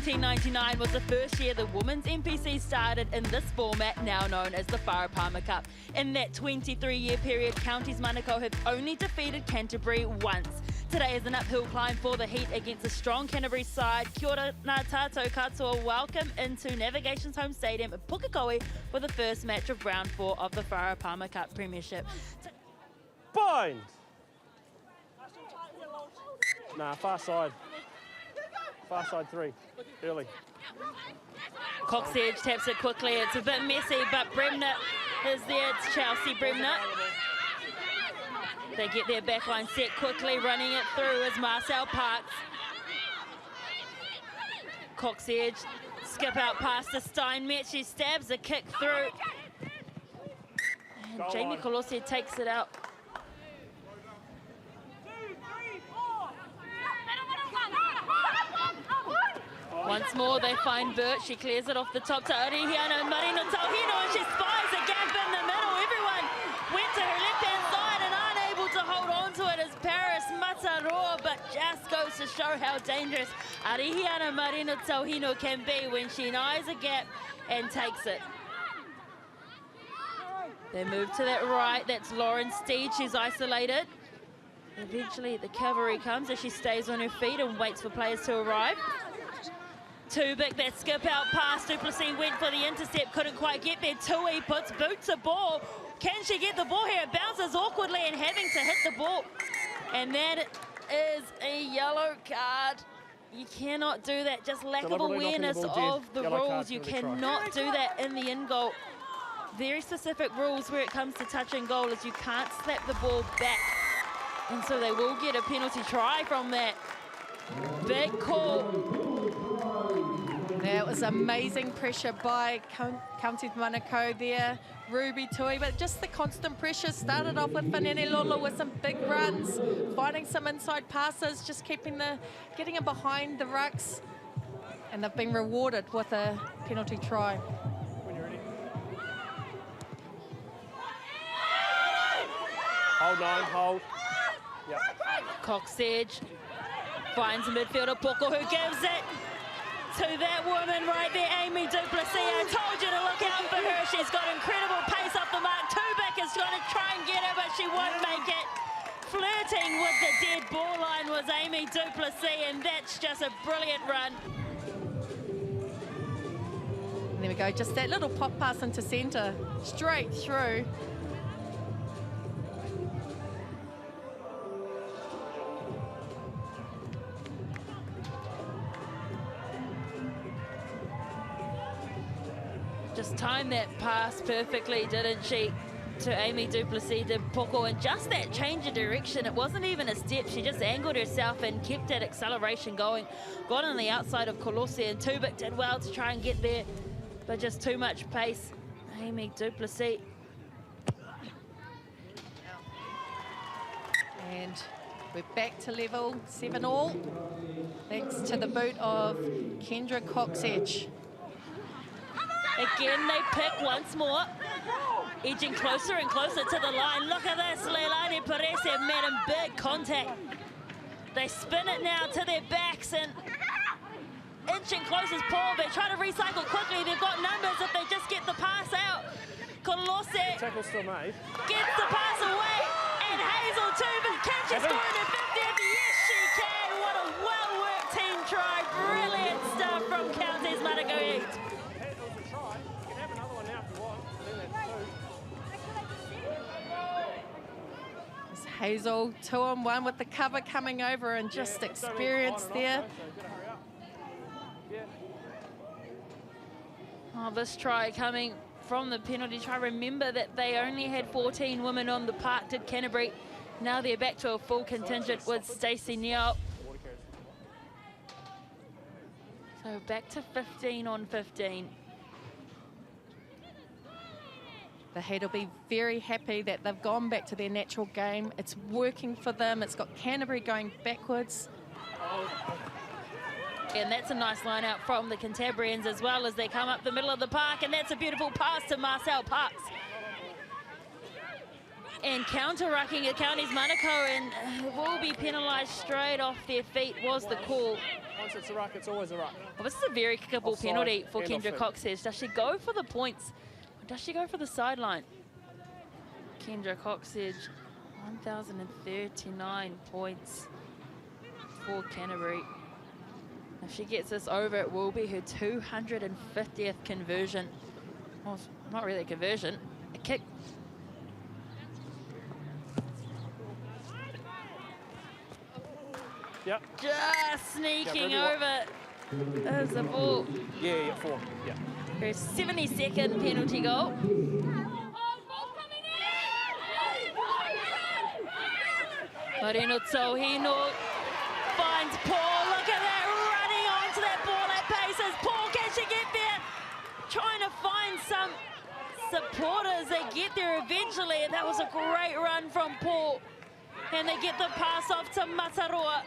1999 was the first year the women's FPC started in this format, now known as the Whareparma Cup. In that 23-year period, Counties Manukau have only defeated Canterbury once. Today is an uphill climb for the Heat against a strong Canterbury side. Kia ora ngā tātou katoa. Welcome into Navigation's home stadium at Pukekohe for the first match of round 4 of the Whareparma Cup Premiership. Bind! Nah, far side. Far side 3, early. Cox Edge taps it quickly. It's a bit messy, but Bremner is there. It's Chelsea Bremner. They get their backline set quickly. Running it through is Marcel Parks. Cox Edge, skip out past to Steinmetz. She stabs a kick through. And Jamie Colossier takes it out. Once more, they find Burt. She clears it off the top to Arihiana Marino Tauhino, and she spies a gap in the middle. Everyone went to her left-hand side and unable to hold on to it as Paris Mataroa, but just goes to show how dangerous Arihiana Marino Tauhino can be when she eyes a gap and takes it. They move to that right. That's Lauren Steed. She's isolated. Eventually, the cavalry comes as she stays on her feet and waits for players to arrive. Too big, that skip out pass. Duplessis went for the intercept, couldn't quite get there. Tui puts boots a ball. Can she get the ball here? It bounces awkwardly and having to hit the ball. And that is a yellow card. You cannot do that. Just lack of awareness of the rules. You cannot do that in the in goal. Very specific rules where it comes to touch and goal is you can't slap the ball back. And so they will get a penalty try from that. Big call. That was amazing pressure by Counties Manukau there, Ruby Tui, but just the constant pressure. Started off with Fanene Lolo with some big runs, finding some inside passes, just getting them behind the rucks, and they've been rewarded with a penalty try. When you're ready. Hold 9, hold. Yep. Cox Edge finds a midfielder, Poko, who gives it to that woman right there, Amy Duplessis. I told you to look out for her. She's got incredible pace off the mark. Tubik is going to try and get her, but she won't make it. Flirting with the dead ball line was Amy Duplessis, and that's just a brilliant run. And there we go, just that little pop pass into centre, straight through. Just timed that pass perfectly, didn't she, to Amy Duplessis de Poko, and just that change of direction. It wasn't even a step. She just angled herself and kept that acceleration going. Got on the outside of Colossier, and Tubik did well to try and get there, but just too much pace. Amy Duplessis. And we're back to level 7-all, thanks to the boot of Kendra Cox Edge. Again, they pick once more, edging closer and closer to the line. Look at this, Leilani Perez have made a big contact. They spin it now to their backs and inching close as Paul. They try to recycle quickly. They've got numbers if they just get the pass out. Colosse Tackle still made. Gets the pass away, and Hazel Tubin, can she score in her 50th? Yes, she can. What a well-worked team try. Brilliant stuff from Counties Manukau Heat. Hazel 2-on-1 with the cover coming over and just experience there. Oh, this try coming from the penalty try. Remember that they only had 14 women on the park, did Canterbury. Now they're back to a full contingent with Stacey Neal. So back to 15 on 15. The Heat will be very happy that they've gone back to their natural game. It's working for them. It's got Canterbury going backwards. And that's a nice line out from the Cantabrians as well as they come up the middle of the park, and that's a beautiful pass to Marcel Parks. And counter-rucking at Counties Manukau, and will be penalised straight off their feet was the call. Once it's a ruck, it's always a ruck. Well, this is a very kickable Offside penalty for and Kendra offside. Coxedge. Does she go for the points? Or does she go for the sideline? Kendra Coxedge, 1,039 points for Canterbury. If she gets this over, it will be her 250th conversion. Well, not really a conversion, a kick. Yep. Just sneaking Yeah, over as the ball. Yeah, 4. Yeah. Her 72nd penalty goal. Marino Tauhino finds Paul. Look at that, running onto that ball at paces. Paul, can she get there? Trying to find some supporters. They get there eventually, and that was a great run from Paul. And they get the pass off to Mataroa.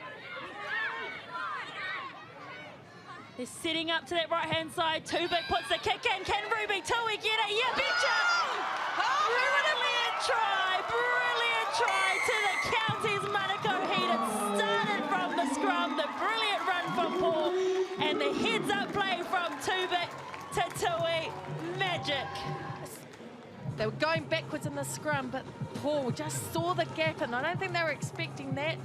They're setting up to that right-hand side. Tubik puts the kick in. Can Ruby Tui get it? Yeah, betcha! Brilliant try to the Counties Manukau Heat. It started from the scrum. The brilliant run from Paul. And the heads-up play from Tubik to Tui. Magic. They were going backwards in the scrum, but Paul just saw the gap, and I don't think they were expecting that.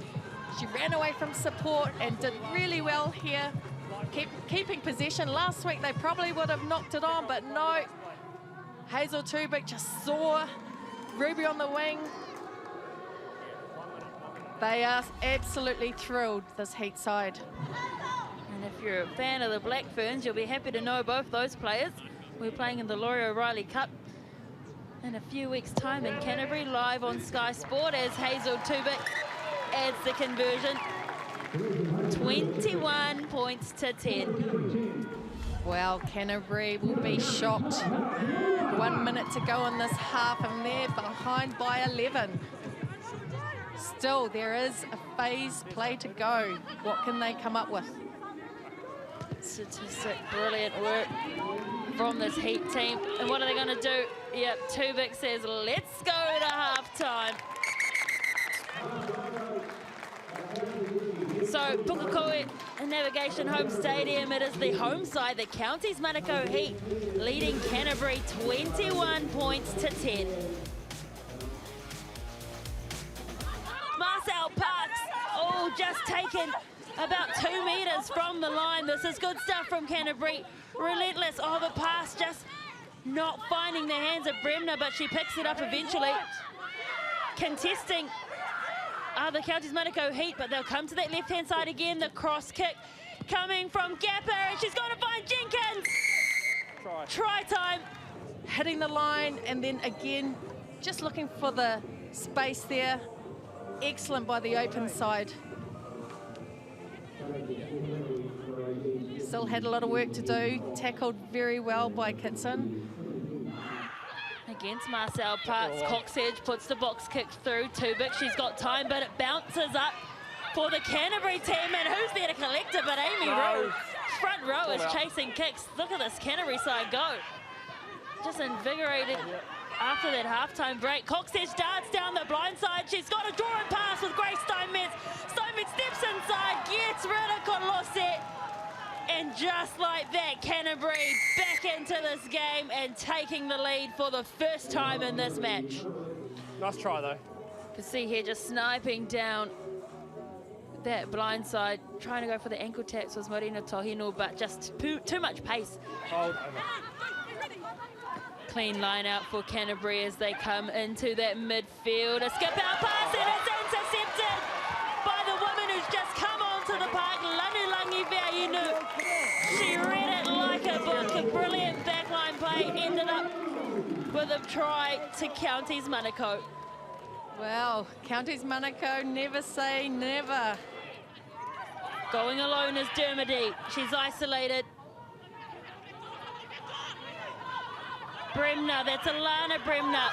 She ran away from support and did really well here, keeping possession. Last week they probably would have knocked it on, but no. Hazel Tubik just saw Ruby on the wing. They are absolutely thrilled, this Heat side. And if you're a fan of the Black Ferns, you'll be happy to know both those players. We're playing in the Laurie O'Reilly Cup in a few weeks' time in Canterbury, live on Sky Sport, as Hazel Tubik adds the conversion. 21 points to 10. Well, Canterbury will be shocked. 1 minute to go in this half, and they're behind by 11. Still, there is a phase play to go. What can they come up with? Statistic, brilliant work from this Heat team. And what are they going to do? Yep, Tubik says, let's go to halftime. So, Pukekohe Navigation Home Stadium, it is the home side, the Counties Manukau Heat, leading Canterbury 21 points to 10. Marcel Parks, oh, just taken about 2 meters from the line. This is good stuff from Canterbury. Relentless, oh, the pass just not finding the hands of Bremner, but she picks it up eventually. Contesting are the Counties Manukau Heat, but they'll come to that left-hand side again. The cross kick coming from Gapper, and she's going to find Jenkins. Try time. Hitting the line, and then again, just looking for the space there. Excellent by the open side. Still had a lot of work to do. Tackled very well by Kitson. Against Marcel Parks, Coxedge puts the box kick through. Tubik, she's got time, but it bounces up for the Canterbury team. And who's there to collect it but Amy Rowe? Front row is chasing kicks. Look at this Canterbury side go. Just invigorated after that halftime break. Coxedge darts down the blind side. She's got a draw and pass with Grace Steinmetz. Steinmetz steps inside, gets rid of Kolose. And just like that, Canterbury back into this game and taking the lead for the first time in this match. Nice try, though. You can see here just sniping down that blind side. Trying to go for the ankle taps was Marina Tohino, but just too much pace. Hold over. Clean line out for Canterbury as they come into that midfield. A skip out pass, and it's intercepted by the woman who's just come onto the park, Lanulangi Veainu. She read it like a book. A brilliant backline play, ended up with a try to Counties Manukau. Well, Counties Manukau, never say never. Going alone is Dermody. She's isolated. Bremner, that's Alana Bremner.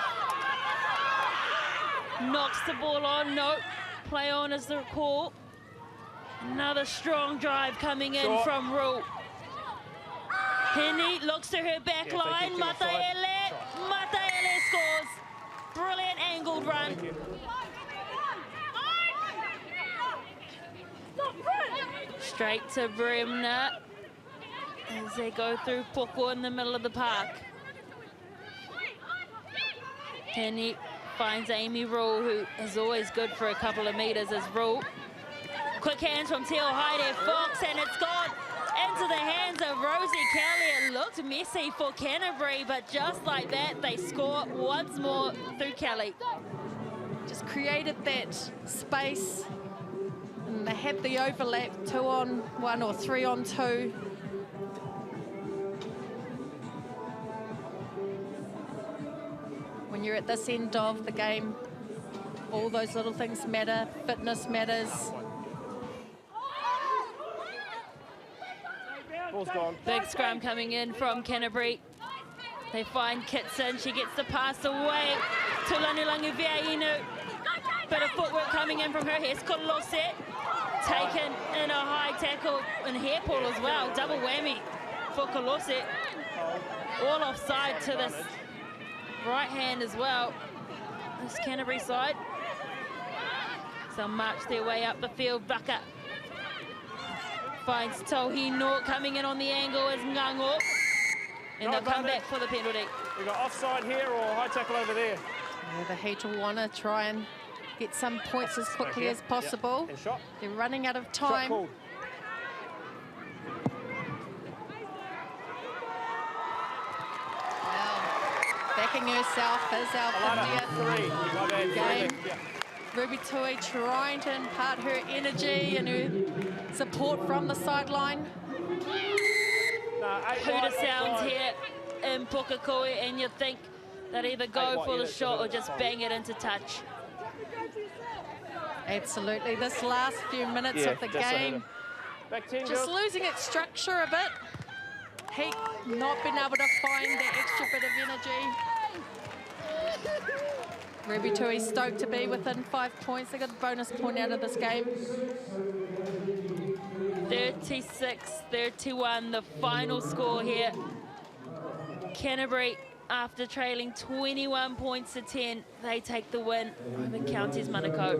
Knocks the ball on, no. Play on is the call. Another strong drive coming in from Rule. Henny looks to her back line. Mataele scores. brilliant angled run. Thank you. Straight to Bremner as they go through Poko in the middle of the park. Kenny finds Amy Rule, who is always good for a couple of metres as Rule. Quick hands from Teal Haide Fox, and it's gone into the hands of Rosie Kelly. It looked messy for Canterbury, but just like that, they score once more through Kelly. Just created that space, and they had the overlap, 2-on-1 or 3-on-2. When you're at this end of the game, all those little things matter. Fitness matters. Ball's gone. Big scrum coming in from Canterbury. They find Kitson. She gets the pass away to Lanulangu Viainu. Bit of footwork coming in from her. Here's Kolose. Taken in a high tackle and hair pull as well. Double whammy for Kolose. All offside to this right hand as well. This Canterbury side. They'll march their way up the field. Baka finds Tohi Nort coming in on the angle as Ngango. And they'll come back for the penalty. We've got offside here or high tackle over there. Yeah, the Heat will want to try and get some points as quickly as possible. And shot. They're running out of Shot time. called. Backing herself is our 50th game. Ruby Tui trying to impart her energy and her support from the sideline. Hooter sounds here in Pukekohe, and you think that either go for the shot or just bang it into touch. Absolutely. This last few minutes of the game, just losing its structure a bit. Heat not been able to find that extra bit of energy. Ruby Tui stoked to be within 5 points. They got a bonus point out of this game. 36-31, the final score here. Canterbury, after trailing 21 points to 10, they take the win over Counties Manukau.